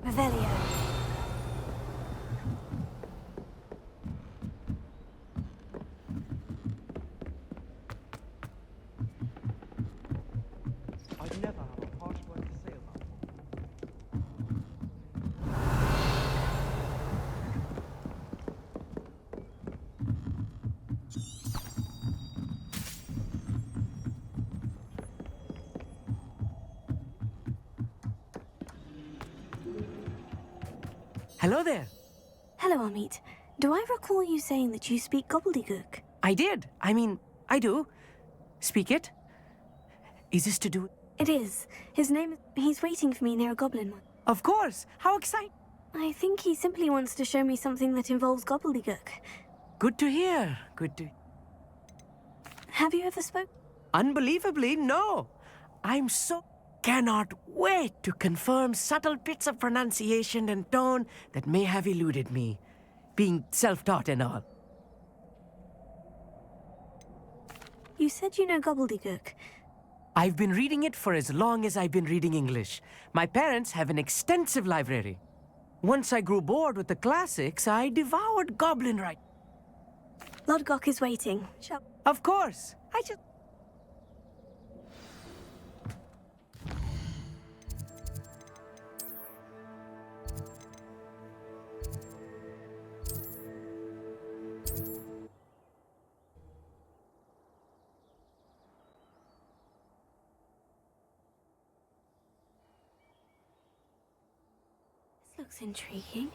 Revelio. I'd never have a harsh word to say about it. Hello there. Hello, Amit. Do I recall you saying that you speak gobbledygook? I did. I do. Speak it. Is this to do? It is. His name. He's waiting for me near a goblin one. Of course. How exciting. I think he simply wants to show me something that involves gobbledygook. Good to hear. Good to... Have you ever spoken? Unbelievably, no. I'm so... Cannot wait to confirm subtle bits of pronunciation and tone that may have eluded me, being self-taught and all. You said you know gobbledygook. I've been reading it for as long as I've been reading English. My parents have an extensive library. Once I grew bored with the classics, I devoured goblin writing. Lodgok is waiting. Of course. I just... This looks intriguing.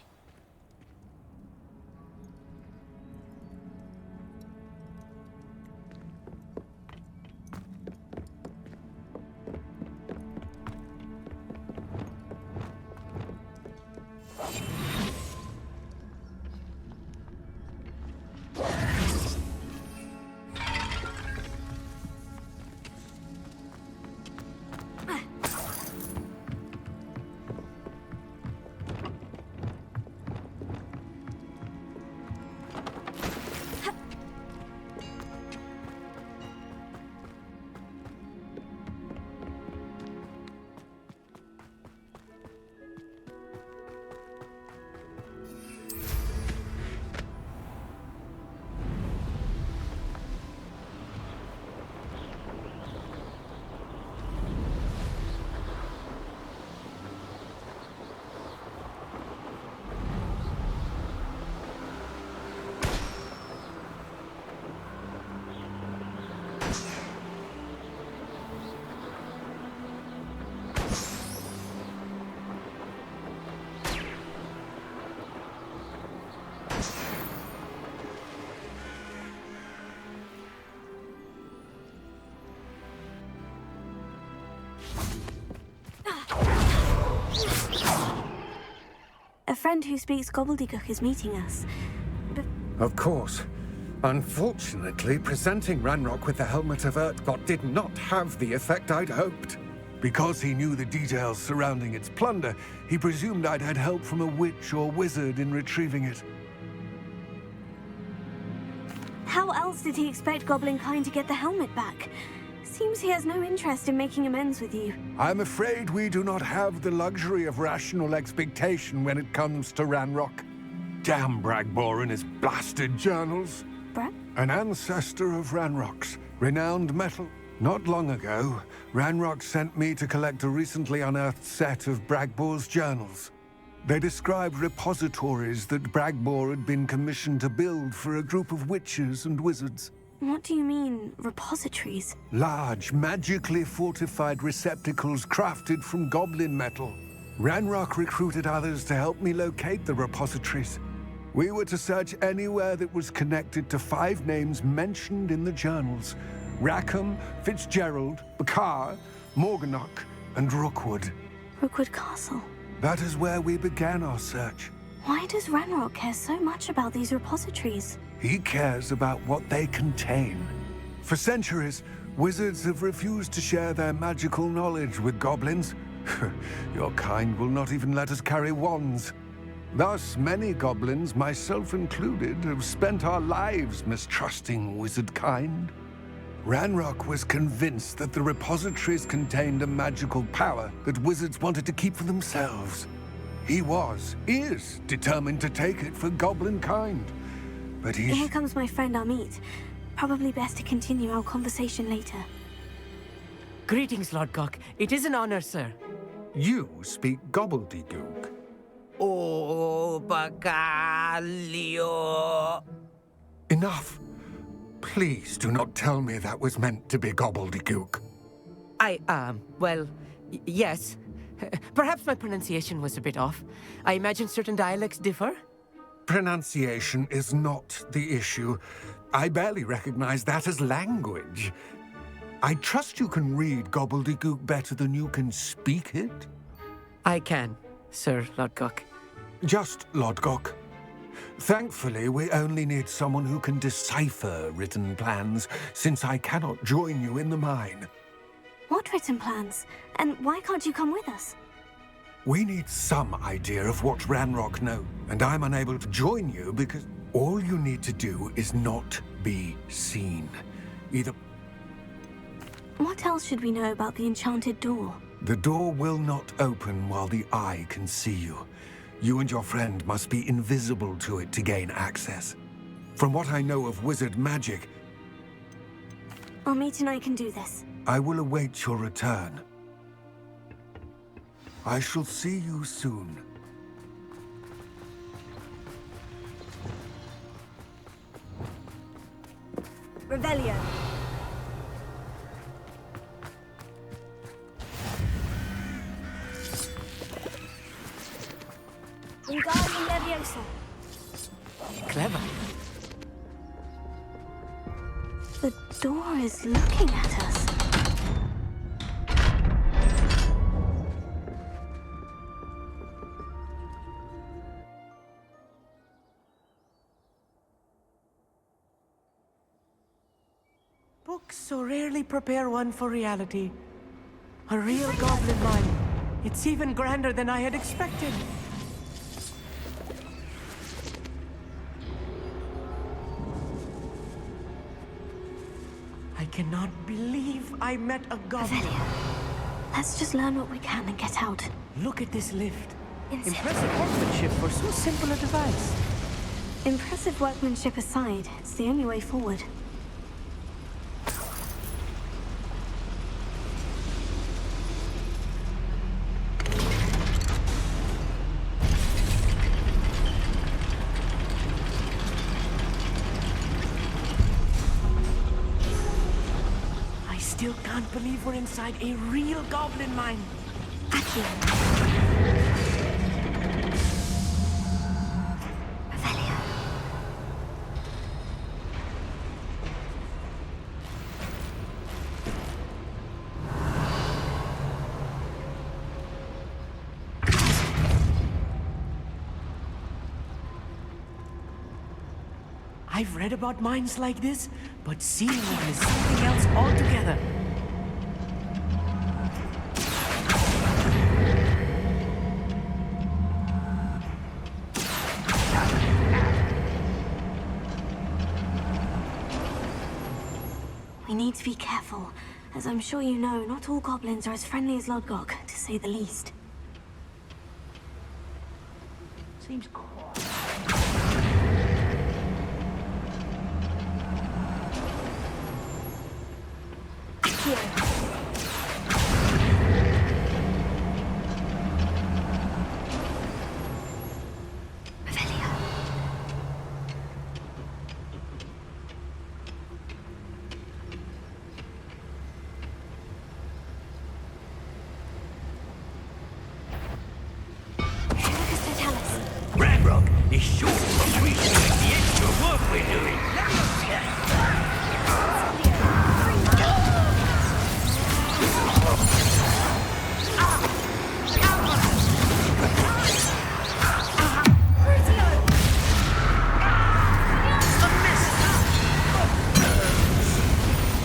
A friend who speaks gobbledygook is meeting us. Of course. Unfortunately, presenting Ranrock with the Helmet of Urtkot did not have the effect I'd hoped. Because he knew the details surrounding its plunder, he presumed I'd had help from a witch or wizard in retrieving it. How else did he expect Goblinkind to get the helmet back? Seems he has no interest in making amends with you. I'm afraid we do not have the luxury of rational expectation when it comes to Ranrock. Damn Bragbor and his blasted journals. An ancestor of Ranrock's, renowned metal. Not long ago, Ranrock sent me to collect a recently unearthed set of Bragbor's journals. They described repositories that Bragbor had been commissioned to build for a group of witches and wizards. What do you mean, repositories? Large, magically fortified receptacles crafted from goblin metal. Ranrock recruited others to help me locate the repositories. We were to search anywhere that was connected to 5 names mentioned in the journals: Rackham, Fitzgerald, Bakar, Morganach, and Rookwood. Rookwood Castle. That is where we began our search. Why does Ranrock care so much about these repositories? He cares about what they contain. For centuries, wizards have refused to share their magical knowledge with goblins. Your kind will not even let us carry wands. Thus, many goblins, myself included, have spent our lives mistrusting wizard kind. Ranrock was convinced that the repositories contained a magical power that wizards wanted to keep for themselves. He is determined to take it for goblin kind. But Here he's... comes my friend Amit. Probably best to continue our conversation later. Greetings, Lord Gok. It is an honor, sir. You speak gobbledygook. Oh, Bagalio. Enough. Please do not tell me that was meant to be gobbledygook. Yes. Perhaps my pronunciation was a bit off. I imagine certain dialects differ. Pronunciation is not the issue. I barely recognize that as language. I trust you can read gobbledygook better than you can speak it? I can, Sir Lord Gok. Just Lord Gok. Thankfully, we only need someone who can decipher written plans, since I cannot join you in the mine. What written plans? And why can't you come with us? We need some idea of what Ranrock knows, and I'm unable to join you because all you need to do is not be seen. Either... What else should we know about the enchanted door? The door will not open while the eye can see you. You and your friend must be invisible to it to gain access. From what I know of wizard magic, Amit and I can do this. I will await your return. I shall see you soon. Revelio. Wingardium Leviosa. Clever. The door is looking at us. Books so rarely prepare one for reality. A real goblin mine. It's even grander than I had expected. I cannot believe I met a goblin. Revelio. Let's just learn what we can and get out. Look at this lift. Insane. Impressive workmanship for so simple a device. Impressive workmanship aside, it's the only way forward. I still can't believe we're inside a real goblin mine. Accio. Revelio. I've read about mines like this, but seeing one is something else altogether. We need to be careful. As I'm sure you know, not all goblins are as friendly as Lord Gok, to say the least. Seems quiet. Accio. Revelio. Lucas Totalis. Ranrock is sure to appreciate the extra work we're doing.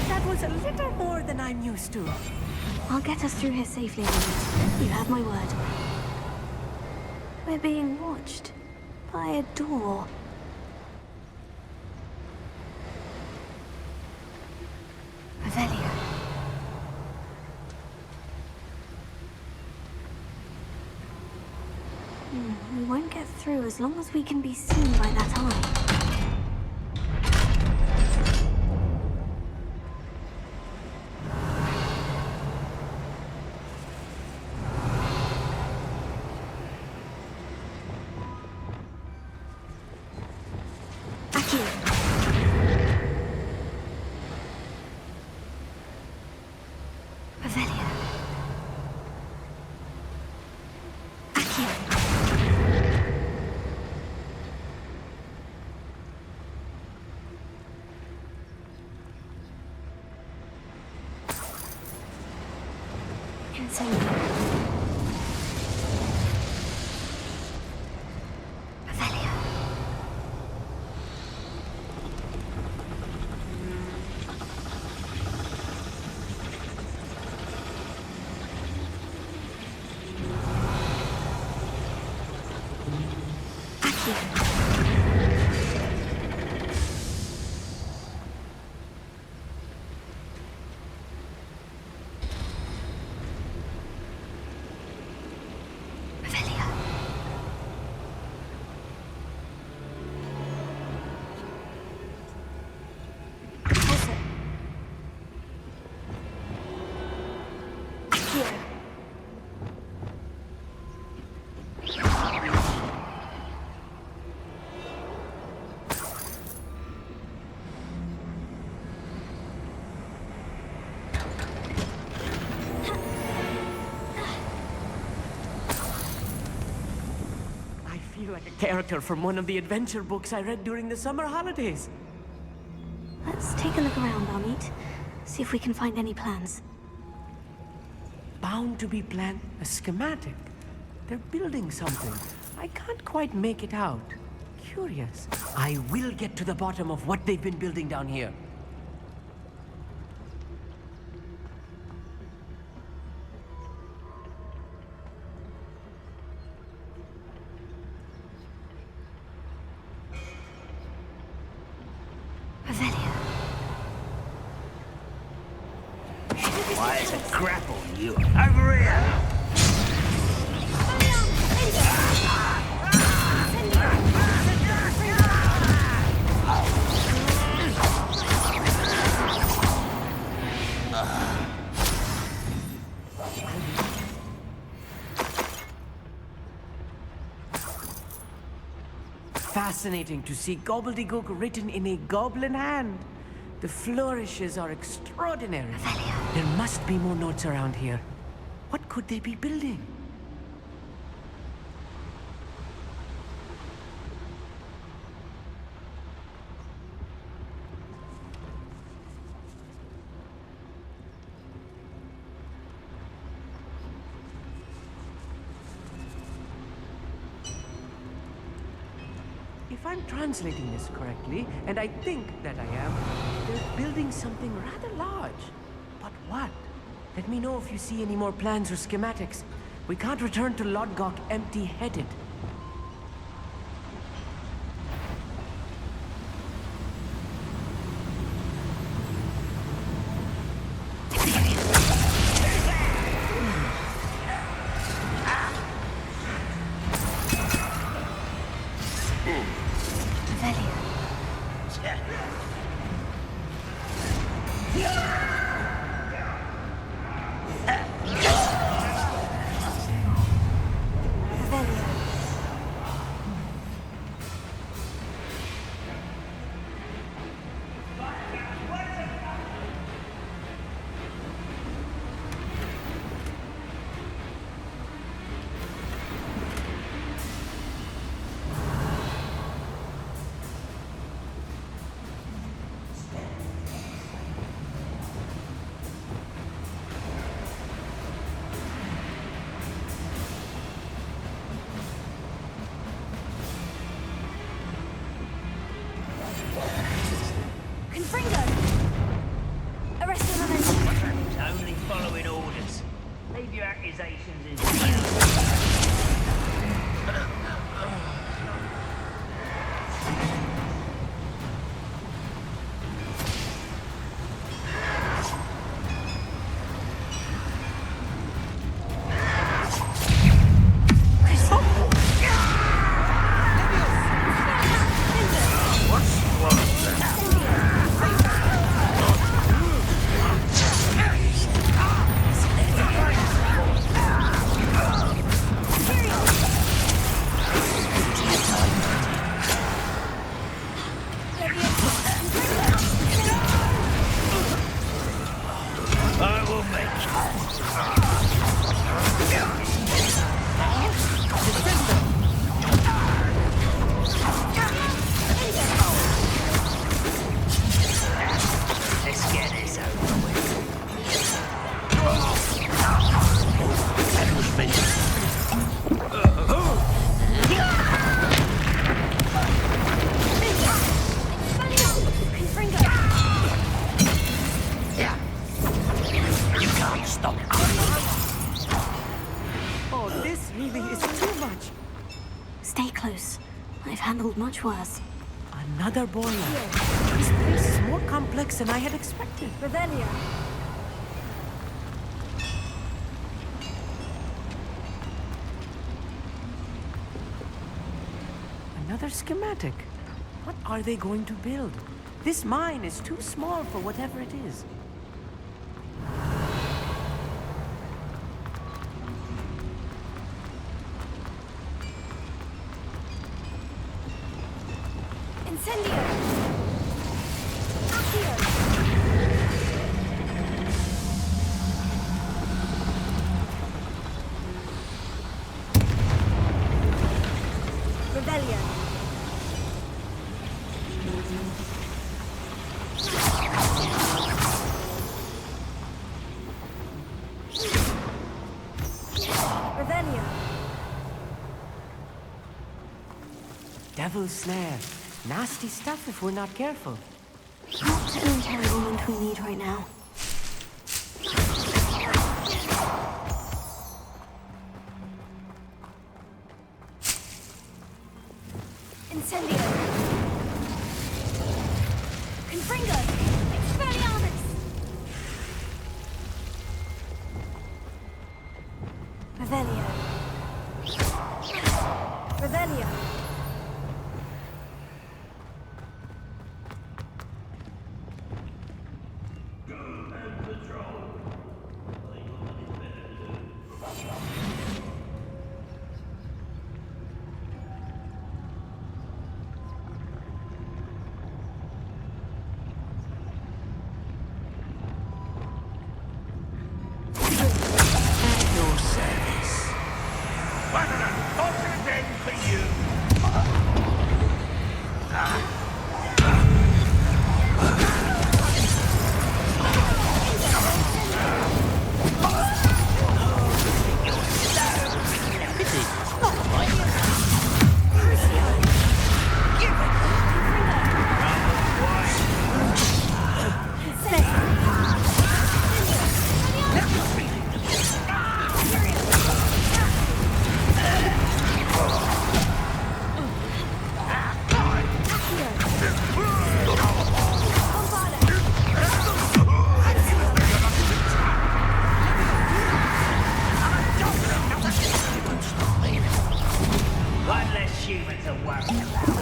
That was a little more than I'm used to. I'll get us through here safely, Amit. You have my word. We're being watched by a door. Revelio. We won't get through as long as we can be seen by that eye. Continue. Revelio. Accio. Like a character from one of the adventure books I read during the summer holidays. Let's take a look around, Amit. See if we can find any plans. Bound to be planned. A schematic. They're building something. I can't quite make it out. Curious. I will get to the bottom of what they've been building down here. Why is it grapple you? Over here! Fascinating to see gobbledygook written in a goblin hand. The flourishes are extraordinary. There must be more notes around here. What could they be building? If I'm translating this correctly, and I think that I am, they're building something rather large. But what? Let me know if you see any more plans or schematics. We can't return to Lodgok empty-headed. You can't stop. Oh, this really is too much. Stay close. I've handled much worse. Another boiler. This place is more complex than I had expected. Revelia. Another schematic. What are they going to build? This mine is too small for whatever it is. Incendio! Accio! Revelia! Revelia! Devil's Snare. Nasty stuff if we're not careful. Not an entanglement we need right now. Incendio! Confringo! Expelliarmus! Revelio! Revelio! At your service. What an unfortunate end for you. One less human to worry about.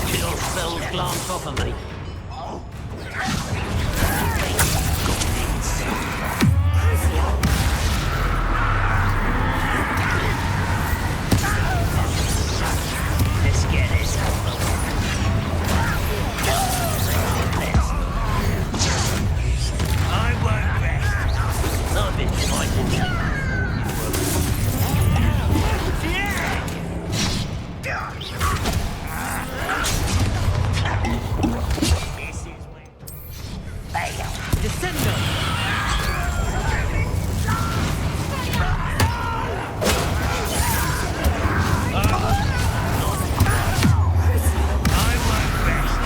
Kill cells glance off of me. Let's get this over with. I won't rest. I've been fighting you. This is when fail. Descendo! I won't rest.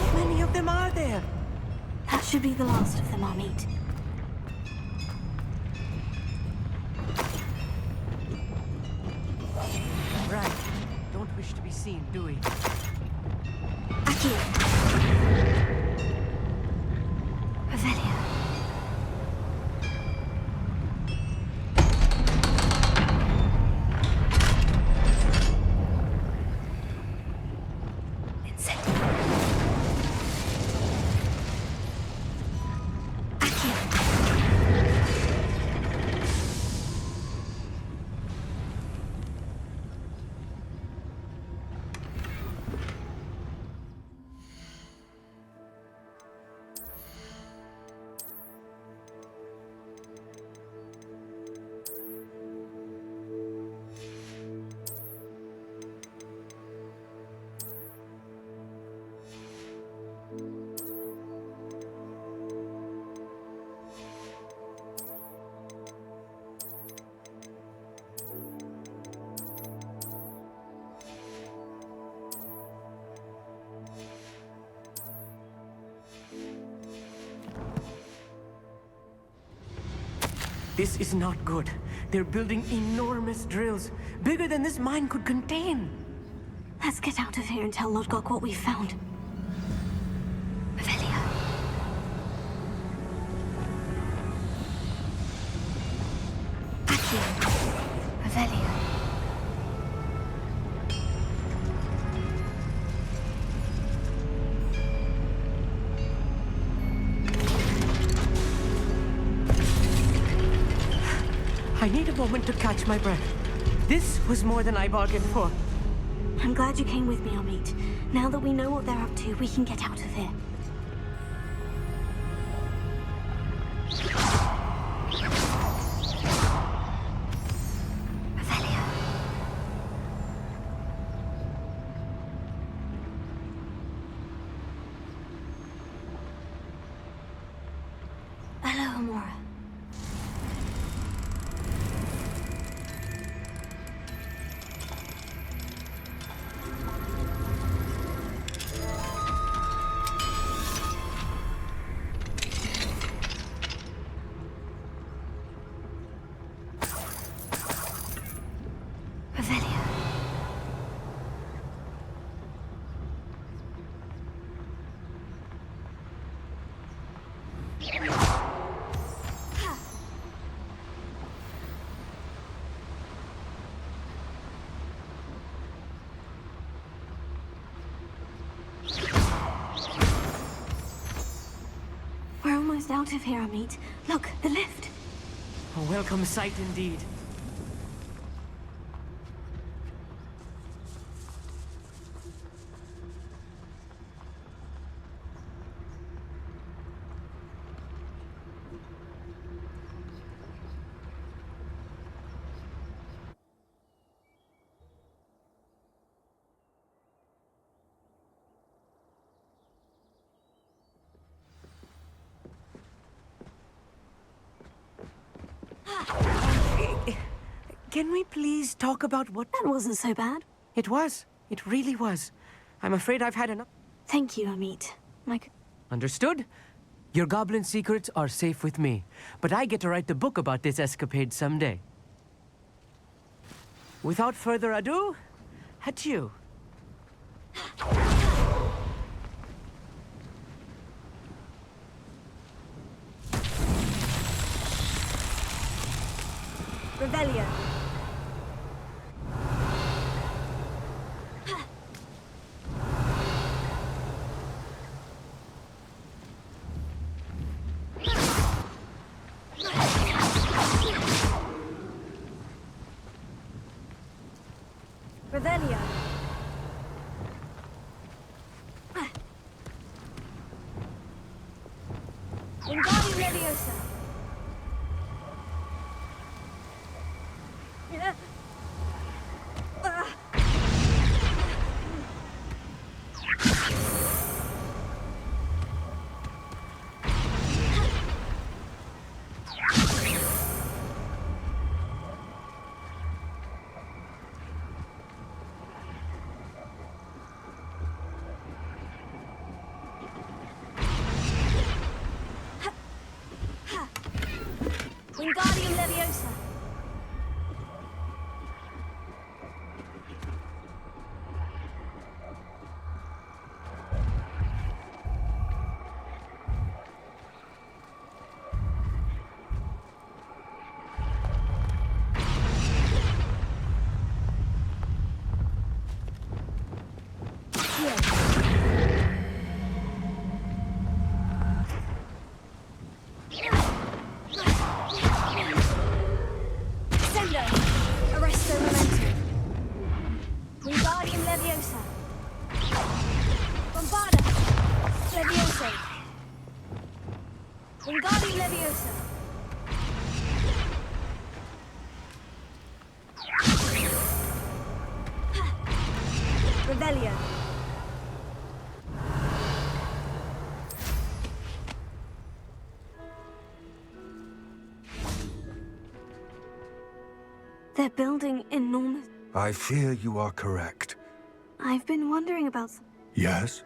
How many of them are there? That should be the last of them I'll meet. Right. Don't wish to be seen, do we? Accio! Revelio! Incendio! Accio! This is not good. They're building enormous drills, bigger than this mine could contain. Let's get out of here and tell Lodgok what we found. Revelio. Accio. Revelio. I need a moment to catch my breath. This was more than I bargained for. I'm glad you came with me, Amit. Now that we know what they're up to, we can get out of here. Revelio. Hello, Amora. Revelio. We're almost out of here, Amit. Look, the lift. A welcome sight indeed. Can we please talk about what... That wasn't so bad. It was. It really was. I'm afraid I've had enough. Thank you, Amit. Understood? Your goblin secrets are safe with me, but I get to write the book about this escapade someday. Without further ado, adieu. Revelio. Revelio. Wingardium Leviosa. Wingardium Leviosa. Leviosa. Bombarda. Leviosa. Wingardium Leviosa. Revelio. They're building enormous... I fear you are correct. I've been wondering about... Yes?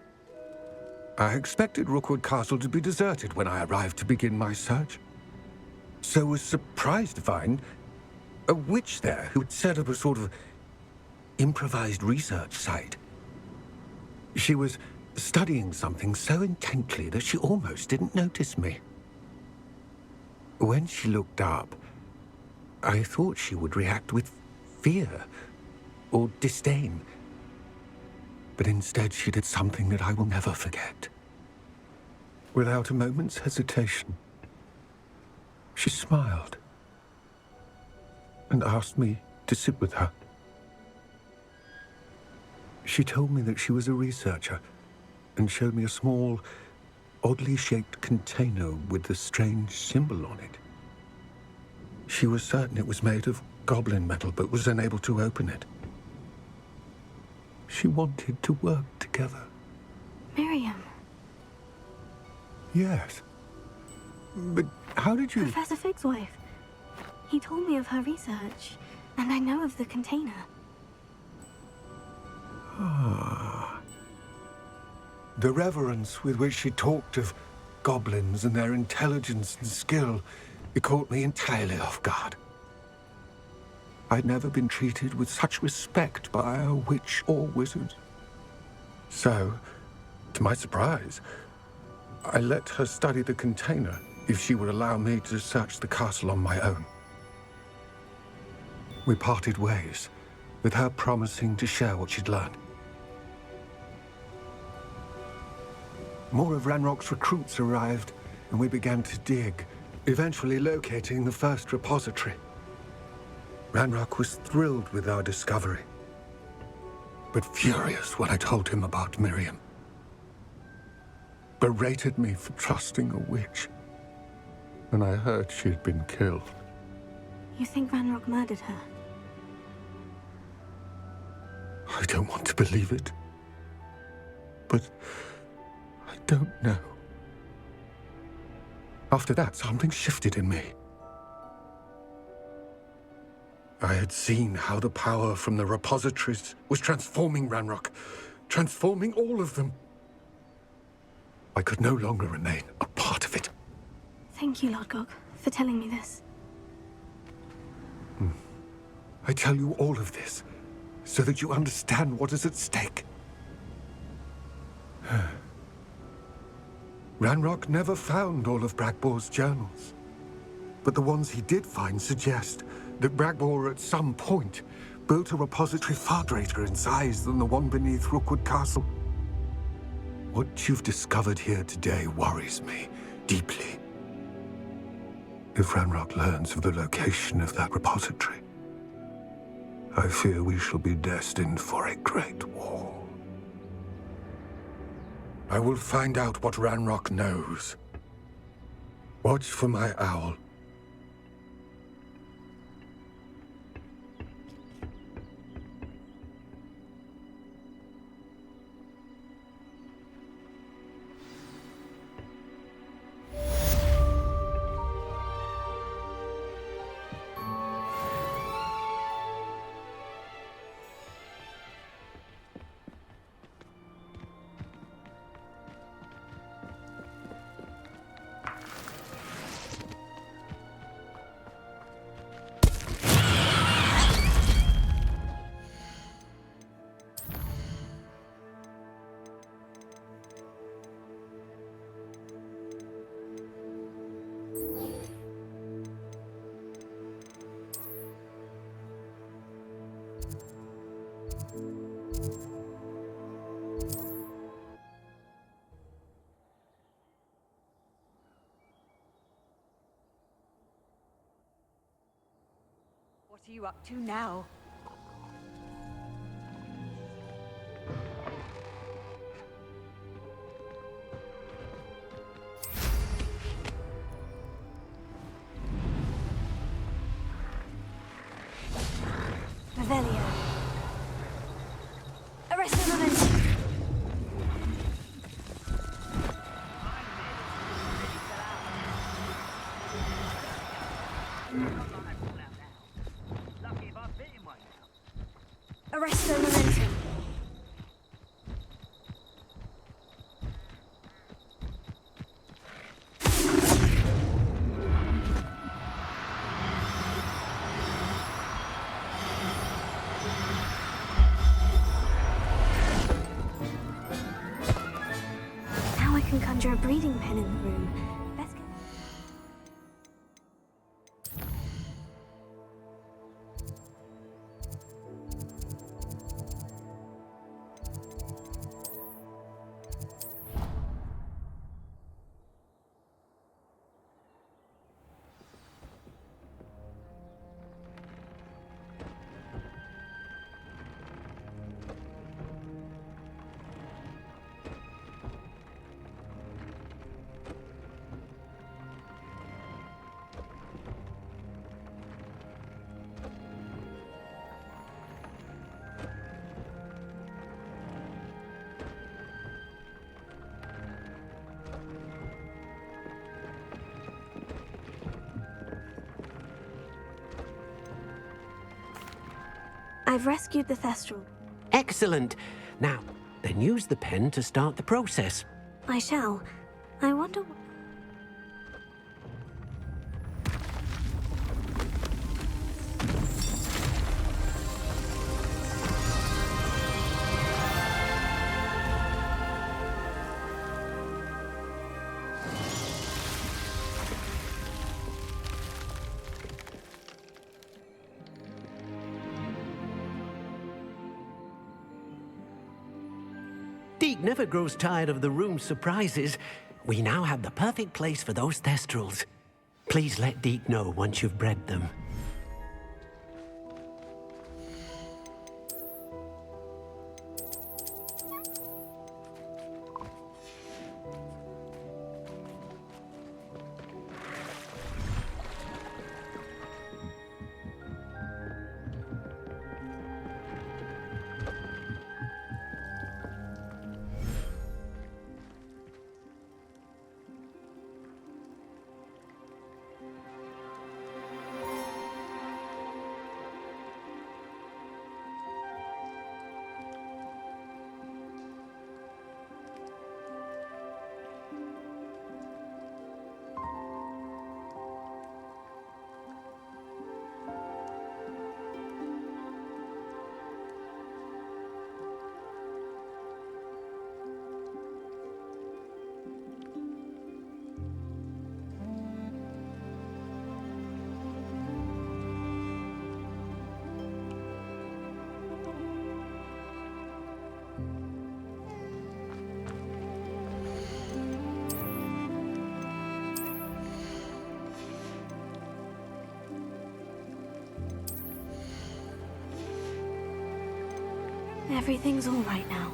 I expected Rookwood Castle to be deserted when I arrived to begin my search. So was surprised to find a witch there who'd set up a sort of improvised research site. She was studying something so intently that she almost didn't notice me. When she looked up, I thought she would react with fear or disdain. But instead she did something that I will never forget. Without a moment's hesitation, she smiled and asked me to sit with her. She told me that she was a researcher and showed me a small, oddly shaped container with a strange symbol on it. She was certain it was made of goblin metal, but was unable to open it. She wanted to work together. Miriam. Yes. But how did you... Professor Fig's wife. He told me of her research, and I know of the container. Ah. The reverence with which she talked of goblins and their intelligence and skill, it caught me entirely off guard. I'd never been treated with such respect by a witch or wizard. So, to my surprise, I let her study the container if she would allow me to search the castle on my own. We parted ways, with her promising to share what she'd learned. More of Ranrock's recruits arrived, and we began to dig, eventually locating the first repository. Ranrock was thrilled with our discovery, but furious when I told him about Miriam. Berated me for trusting a witch, and I heard she'd been killed. You think Ranrock murdered her? I don't want to believe it, but I don't know. After that, something shifted in me. I had seen how the power from the repositories was transforming Ranrock, transforming all of them. I could no longer remain a part of it. Thank you, Lord Gog, for telling me this. I tell you all of this so that you understand what is at stake. Ranrock never found all of Bragbor's journals, but the ones he did find suggest that Bragbor at some point built a repository far greater in size than the one beneath Rookwood Castle. What you've discovered here today worries me deeply. If Ranrock learns of the location of that repository, I fear we shall be destined for a great war. I will find out what Ranrock knows. Watch for my owl. What are you up to now? Revelio. Arrest the woman! Lucky if I bit him one. can conjure a breeding pen in the room. Best get... I've rescued the Thestral. Excellent. Now, then use the pen to start the process. I shall. I wonder... Deke never grows tired of the room's surprises. We now have the perfect place for those Thestrals. Please let Deke know once you've bred them. Everything's all right now.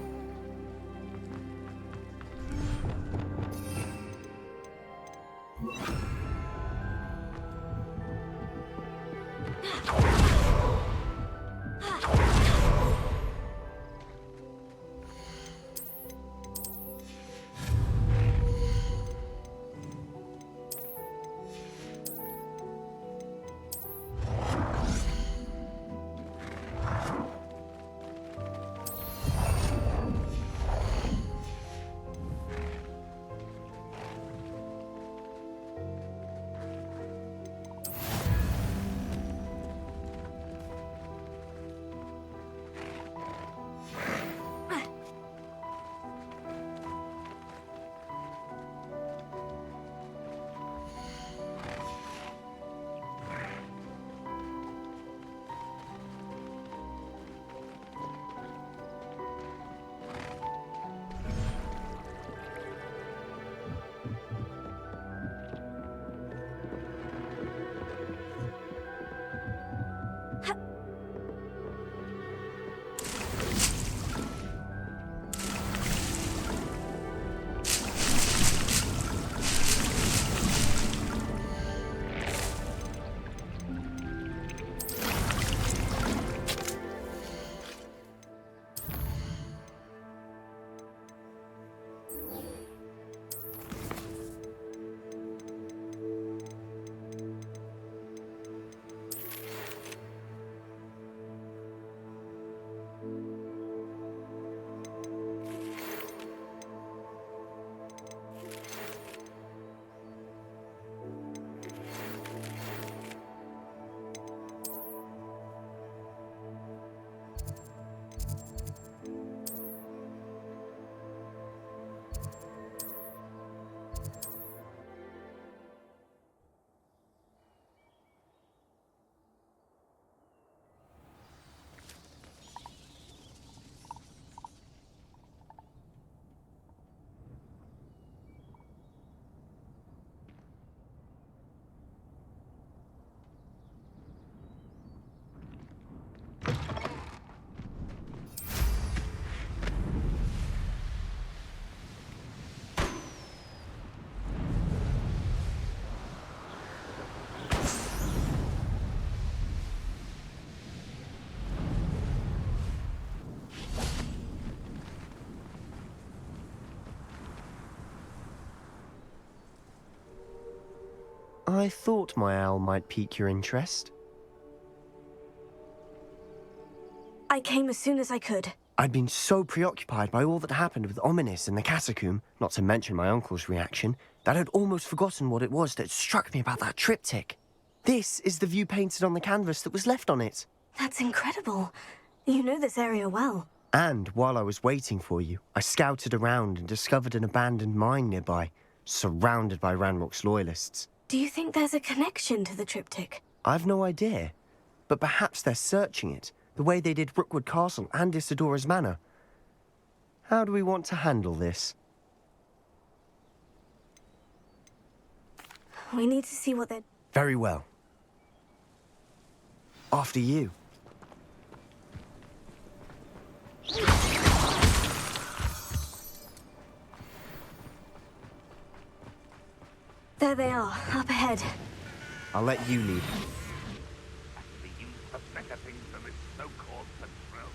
I thought my owl might pique your interest. I came as soon as I could. I'd been so preoccupied by all that happened with Ominis in the catacomb, not to mention my uncle's reaction, that I'd almost forgotten what it was that struck me about that triptych. This is the view painted on the canvas that was left on it. That's incredible. You know this area well. And while I was waiting for you, I scouted around and discovered an abandoned mine nearby, surrounded by Ranrock's loyalists. Do you think there's a connection to the triptych? I've no idea, but perhaps they're searching it, the way they did Rookwood Castle and Isidora's Manor. How do we want to handle this? We need to see what they're... Very well. After you. There they are, up ahead. I'll let you lead. Be used for better things than this so-called patrol.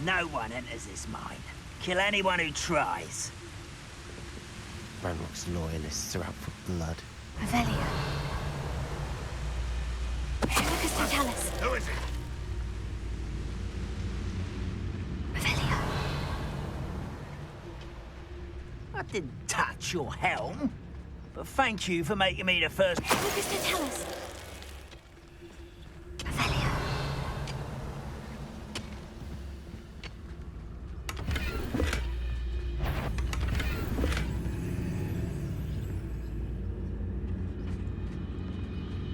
No one enters this mine. Kill anyone who tries. Ranrock's loyalists are out for blood. Revelio. Lucas Totalis. Who is it? Revelio. I didn't touch your helm, but thank you for making me the first. Lucas Totalis. Revelio.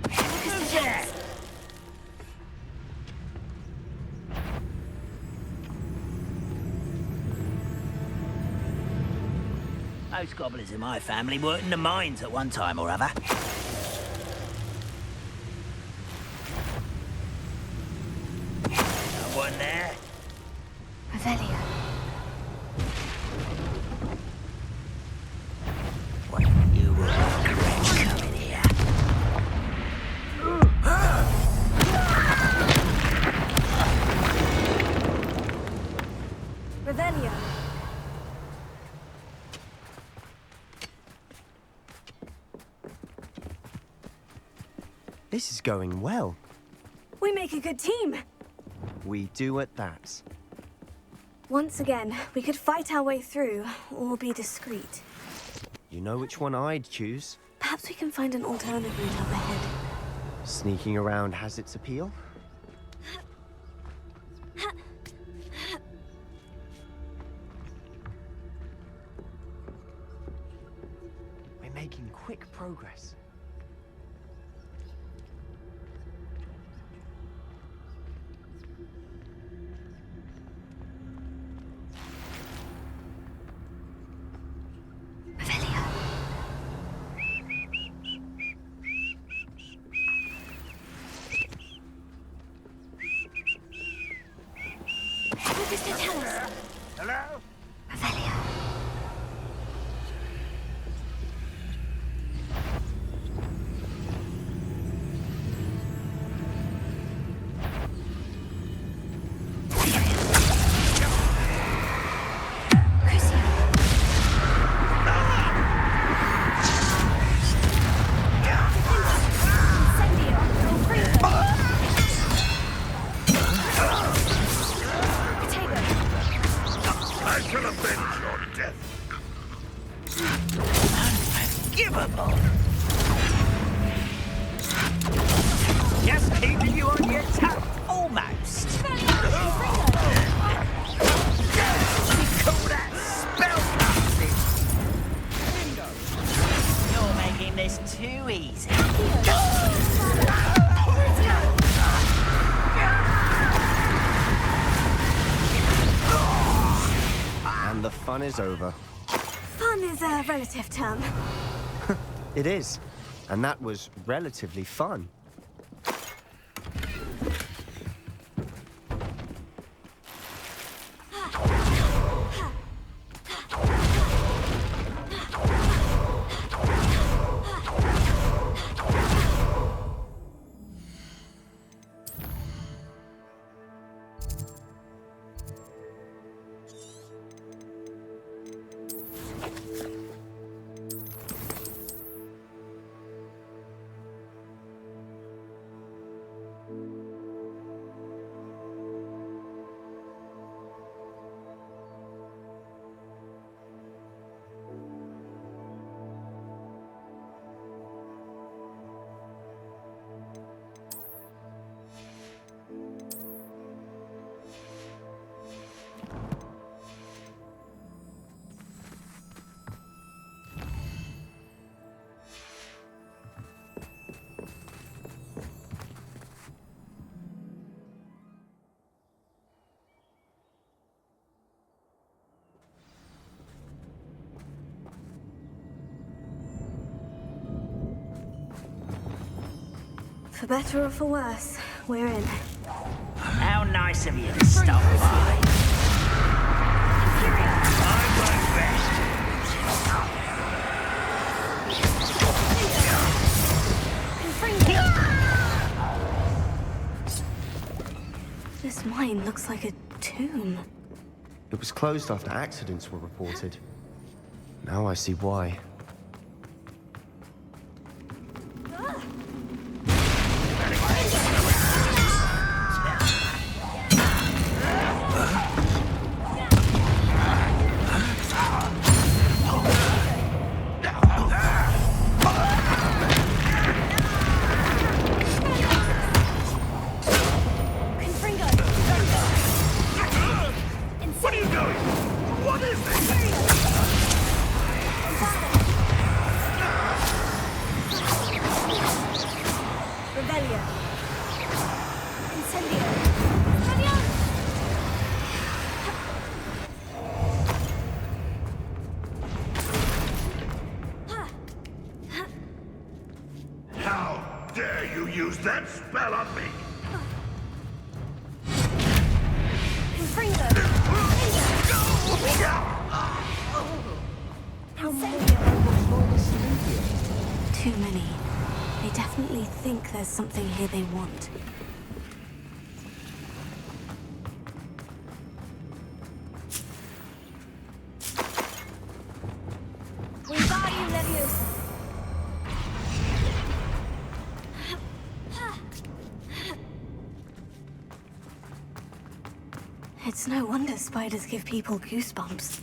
Lucas Totalis. Most gobblers in my family worked in the mines at one time or other. No one there? Revelio. Wait, you were correct coming here. Revelio. This is going well. We make a good team. We do at that. Once again, we could fight our way through, or be discreet. You know which one I'd choose. Perhaps we can find an alternate route up ahead. Sneaking around has its appeal. We're making quick progress. Revelio. Lucas Totalis. Hello? Revelio. I shall avenge your death. Unforgivable. Just keeping you on your toes, almost. Call that spellcasting. You're making this too easy. And the fun is over. Fun is a relative term. It is. And that was relatively fun. For better or for worse, we're in. How nice of you to stop by. I work best. This mine looks like a tomb. It was closed after accidents were reported. Now I see why. How dare you use that spell on me? Too many. They definitely think there's something here they want. We got you, Levius! It's no wonder spiders give people goosebumps.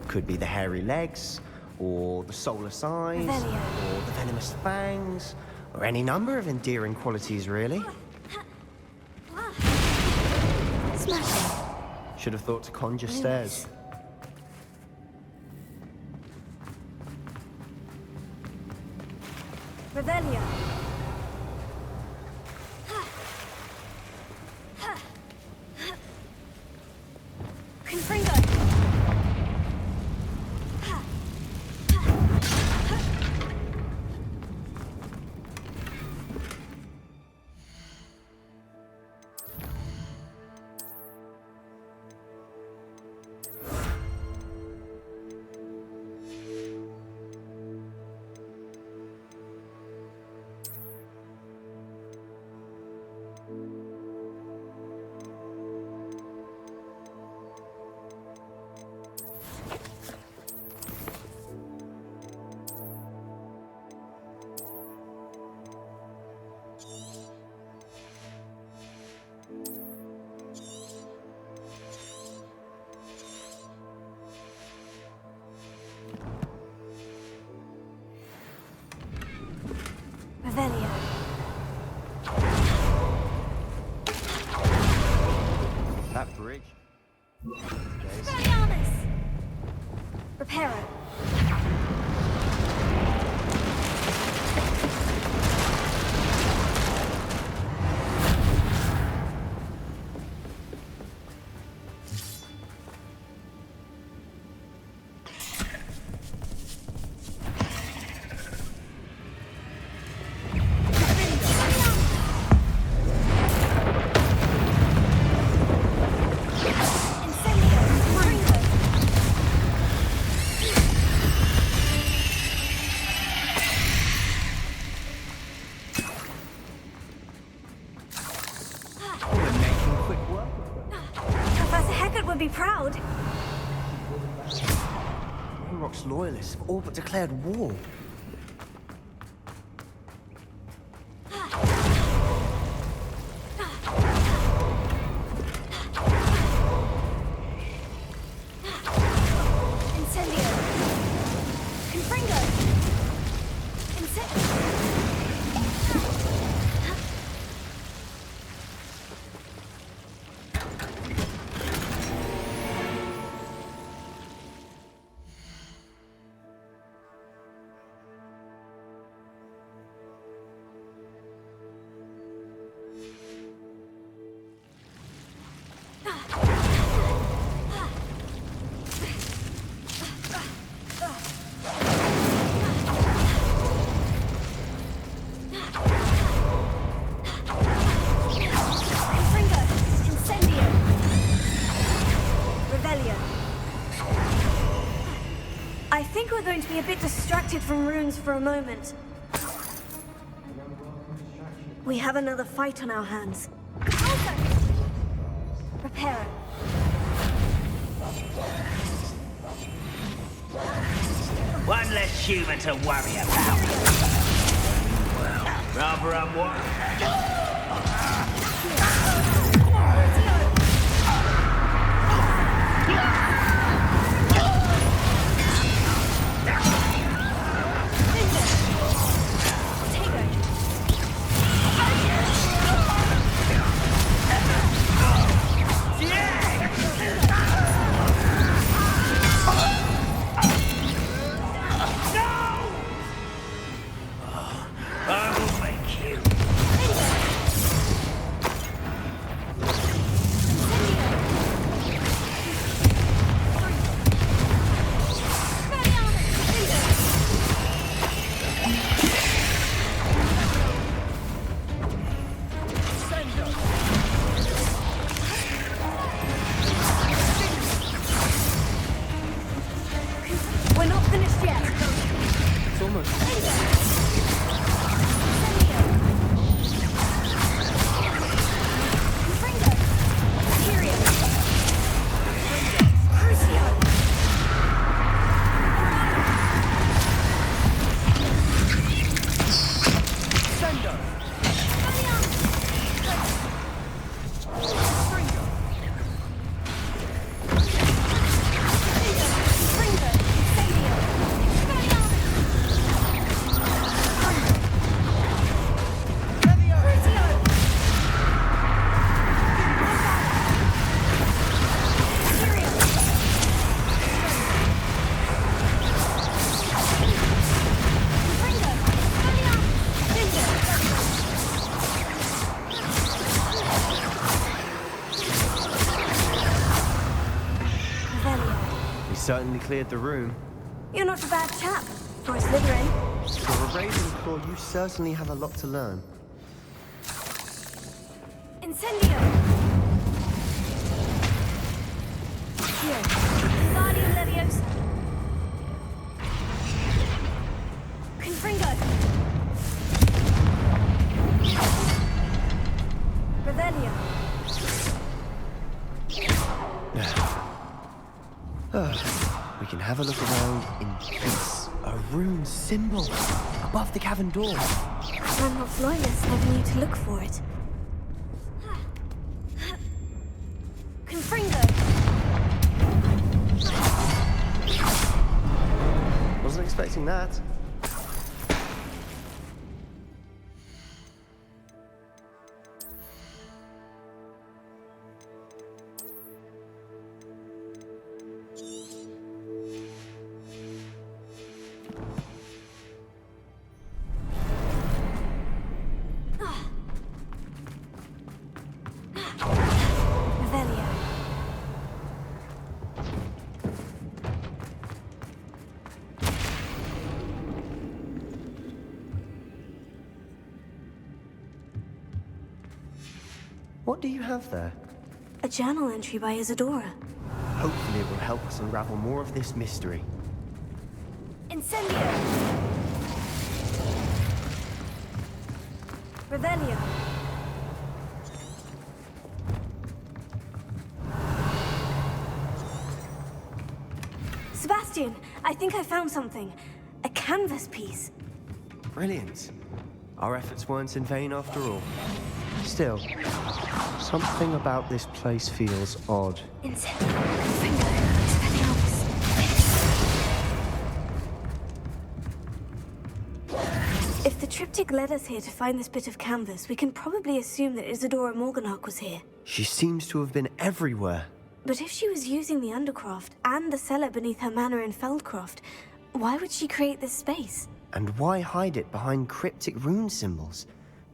Could be the hairy legs, or the soulless eyes, Revelio. or the venomous fangs, or any number of endearing qualities, really. Smashing. Should have thought to conjure stairs. Revelio. Confringo. Revelio. That bridge. Expelliarmus! Reparo. Professor Heckert would be proud. Rock's loyalists have all but declared war. Incendio. Confringo. Revelio. I think we're going to be a bit distracted from runes for a moment. We have another fight on our hands. Prepare. One less human to worry about. Well, rather unworried. Certainly cleared the room. You're not a bad chap for a Slytherin. For a Ravenclaw, you certainly have a lot to learn. Incendio! Here. Guardium Leviosa. Confringo. Revelio. We can have a look around in peace. A rune symbol above the cavern door. Ranrock's loyalists never knew to look for it. Confringo. Wasn't expecting that. What do you have there? A journal entry by Isadora. Hopefully it will help us unravel more of this mystery. Incendio! Revelio. Sebastian, I think I found something. A canvas piece. Brilliant. Our efforts weren't in vain after all. Still, something about this place feels odd. Incendio. Confringo. Expelliarmus. If the triptych led us here to find this bit of canvas, we can probably assume that Isadora Morganach was here. She seems to have been everywhere. But if she was using the Undercroft and the cellar beneath her manor in Feldcroft, why would she create this space? And why hide it behind cryptic rune symbols?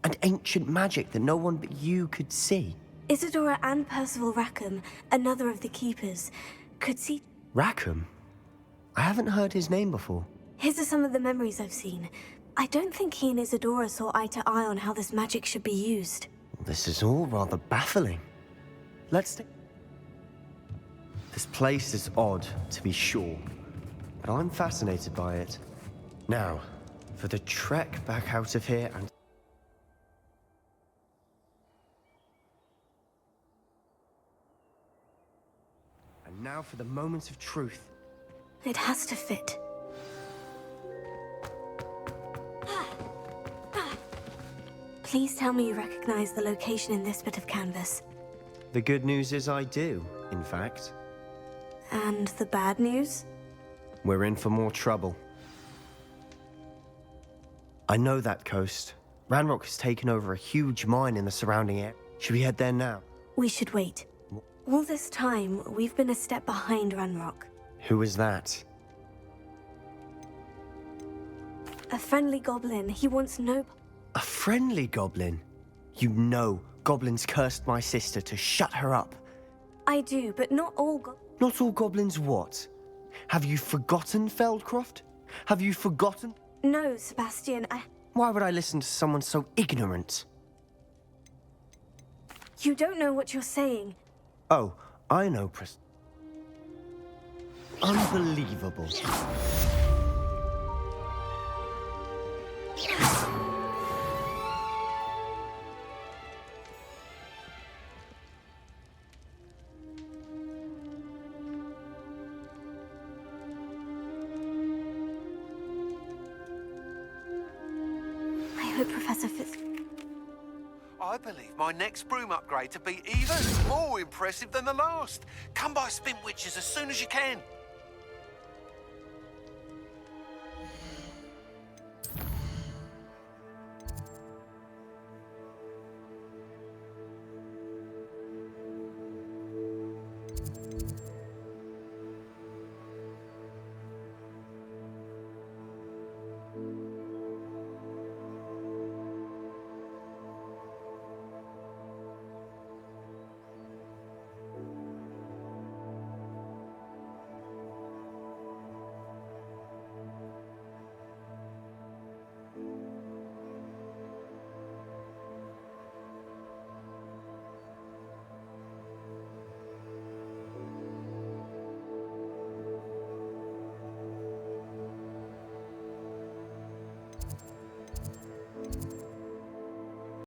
And ancient magic that no one but you could see? Isadora and Percival Rackham, another of the Keepers, could see... Rackham? I haven't heard his name before. His are some of the memories I've seen. I don't think he and Isadora saw eye to eye on how this magic should be used. This is all rather baffling. Let's take... This place is odd, to be sure, but I'm fascinated by it. Now, for the trek back out of here and... And now for the moment of truth. It has to fit. Please tell me you recognize the location in this bit of canvas. The good news is I do, in fact. And the bad news? We're in for more trouble. I know that coast. Ranrock has taken over a huge mine in the surrounding area. Should we head there now? We should wait. All this time, we've been a step behind Ranrock. Who is that? A friendly goblin. He wants no... A friendly goblin? You know goblins cursed my sister to shut her up. I do, but not all Not all goblins what? Have you forgotten, Feldcroft? Have you forgotten? No, Sebastian, Why would I listen to someone so ignorant? You don't know what you're saying. Oh, I know, Unbelievable. I hope Professor Fitz... I believe my next broom upgrade to be even more impressive than the last. Come by Spin Witches as soon as you can.